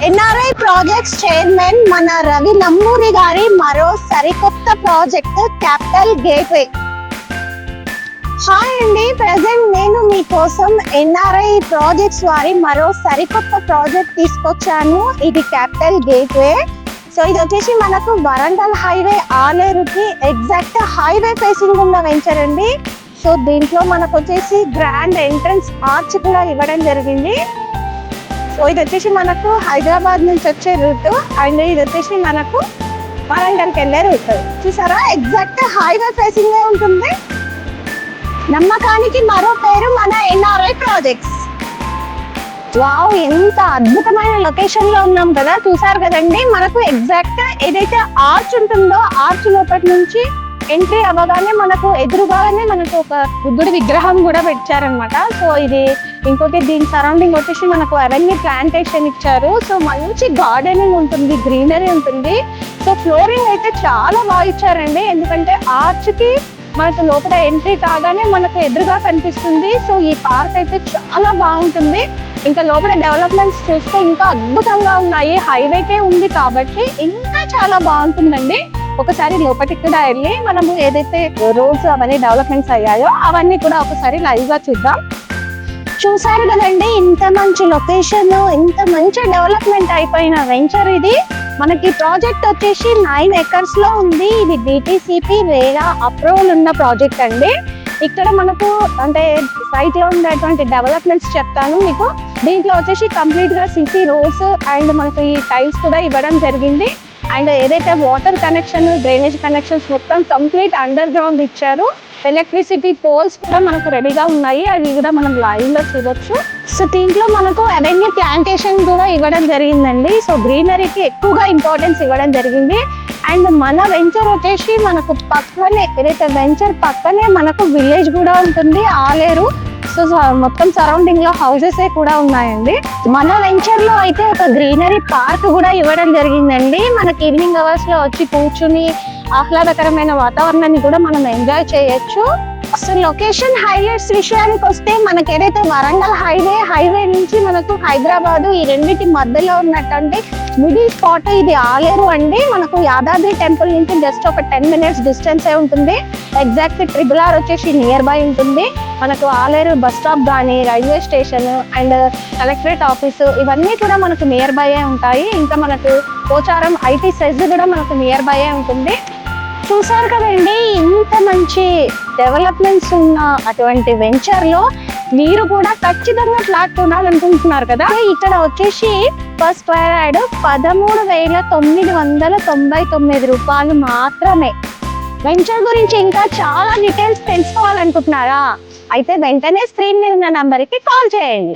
NRI projects chairman మన రవి నమ్మూరి గారి మరో సరికొత్త ప్రాజెక్ట్ క్యాపిటల్ గేట్వే. హాయ్ అండి, ప్రెసెంట్ నేను మీకోసం ఎన్ఆర్ఐ ప్రాజెక్ట్స్ వారి మరో సరికొత్త ప్రాజెక్ట్ తీసుకొచ్చాను. ఇది క్యాపిటల్ గేట్వే. సో ఇది వచ్చేసి మనకు వరంగల్ హైవే ఆలేరుకి ఎగ్జాక్ట్ హైవే ఫేసింగ్ ఉన్న వెంచర్ అండి. సో దీంట్లో మనకు వచ్చేసి గ్రాండ్ ఎంట్రన్స్ ఆర్చ్ కూడా ఇవ్వడం జరిగింది. సో ఇది వచ్చేసి మనకు హైదరాబాద్ నుంచి వచ్చే రూట్ అండ్ ఇది వచ్చేసి మనకు వరంగల్కి వెళ్ళే రూట్. చూసారా, ఎగ్జాక్ట్ హైవే ఫేసింగ్ ఉంటుంది. నమ్మకానికి మరో పేరు మన ఎన్ఆర్ఐ ప్రాజెక్ట్స్. వావ్, ఎంత అద్భుతమైన లొకేషన్ లో ఉన్నాం కదా. చూసారు కదండి, మనకు ఎగ్జాక్ట్ ఏదైతే ఆర్చ్ ఉంటుందో ఆర్చ్ లోపటి నుంచి ఎంట్రీ అవ్వగానే మనకు ఎదురుగానే మనకు ఒక బుద్ధుడి విగ్రహం కూడా పెట్టారనమాట. సో ఇది ఇంకోటి, దీని సరౌండింగ్ వచ్చేసి మనకు అవన్నీ ప్లాంటేషన్ ఇచ్చారు. సో మంచి గార్డెనింగ్ ఉంటుంది, గ్రీనరీ ఉంటుంది. సో ఫ్లోరింగ్ అయితే చాలా బాగా ఇచ్చారండి, ఎందుకంటే ఆర్చ్ కి మనకు లోపల ఎంట్రీ కాగానే మనకు ఎదురుగా కనిపిస్తుంది. సో ఈ పార్క్ అయితే చాలా బాగుంటుంది. ఇంకా లోపల డెవలప్మెంట్స్ చూస్తే ఇంకా అద్భుతంగా ఉన్నాయి. హైవేకే ఉంది కాబట్టి ఇంకా చాలా బాగుంటుందండి. ఒకసారి లోపలికి కూడా వెళ్ళి మనము ఏదైతే రోడ్స్ అవన్నీ డెవలప్మెంట్స్ అయ్యాయో అవన్నీ కూడా ఒకసారి లైవ్ గా చూద్దాం. చూసారు కదండి, ఇంత మంచి లొకేషన్, ఇంత మంచి డెవలప్మెంట్ అయిపోయిన వెంచర్ ఇది. మనకి ప్రాజెక్ట్ వచ్చేసి 9 acres లో ఉంది. ఇది డిటిసిపి రేరా అప్రూవల్ ఉన్న ప్రాజెక్ట్ అండి. ఇక్కడ మనకు అంటే సైట్ లో ఉండేటువంటి డెవలప్మెంట్స్ చెప్తాను మీకు. దీంట్లో వచ్చేసి కంప్లీట్ గా సిసి రోడ్స్ అండ్ మనకు ఈ టైల్స్ కూడా ఇవ్వడం జరిగింది. అండ్ ఏదైతే వాటర్ కనెక్షన్, డ్రైనేజ్ కనెక్షన్స్ మొత్తం కంప్లీట్ అండర్ గ్రౌండ్ ఇచ్చారు. ఎలక్ట్రిసిటీ పోల్స్ కూడా మనకు రెడీగా ఉన్నాయి, అవి కూడా మనం లైవ్ లో చూడొచ్చు. సో దీంట్లో మనకు అవెన్యూ ప్లాంటేషన్ కూడా ఇవ్వడం జరిగిందండి. సో గ్రీనరీకి ఎక్కువగా ఇంపార్టెన్స్ ఇవ్వడం జరిగింది. అండ్ మన వెంచర్ వచ్చేసి మనకు పక్కనే, ఏదైతే వెంచర్ పక్కనే మనకు విలేజ్ కూడా ఉంటుంది, ఆలేరు. సో మొత్తం సరౌండింగ్ లో హౌసెస్ కూడా ఉన్నాయండి. మన వెంచర్ లో అయితే ఒక గ్రీనరీ పార్క్ కూడా ఇవ్వడం జరిగిందండి. మనకి ఈవినింగ్ అవర్స్ లో వచ్చి కూర్చుని ఆహ్లాదకరమైన వాతావరణాన్ని కూడా మనం ఎంజాయ్ చేయొచ్చు. అసలు లొకేషన్ హైలైట్స్ విషయానికి వస్తే మనకి ఏదైతే వరంగల్ హైవే నుంచి మనకు హైదరాబాద్ ఈ రెండింటి మధ్యలో ఉన్నటువంటి మిడిల్ స్పాట్ ఇది ఆలేరు అండి. మనకు యాదాద్రి టెంపుల్ నుంచి జస్ట్ ఒక 10 minutes డిస్టెన్స్ ఉంటుంది. ఎగ్జాక్ట్ RRR వచ్చేసి నియర్ బై ఉంటుంది. మనకు ఆలేరు బస్ స్టాప్ కానీ, railway station and collectorate office ఇవన్నీ కూడా మనకు నియర్ బై ఉంటాయి. ఇంకా మనకు పోచారం ఐటీ సెజ్ కూడా మనకు నియర్ బై ఉంటుంది. చూసారు కదండి, ఇంత మంచి డెవలప్మెంట్స్ ఉన్న అటువంటి వెంచర్ లో మీరు కూడా ఖచ్చితంగా ఫ్లాట్ కొనాలనుకుంటున్నారు కదా. ఇక్కడ వచ్చేసి పర్ స్క్వేర్ యార్డ్ 13,999 రూపాయలు మాత్రమే. వెంచర్ గురించి ఇంకా చాలా డీటెయిల్స్ తెలుసుకోవాలనుకుంటున్నారా? అయితే వెంటనే స్క్రీన్ మీద ఉన్న నంబర్కి కాల్ చేయండి.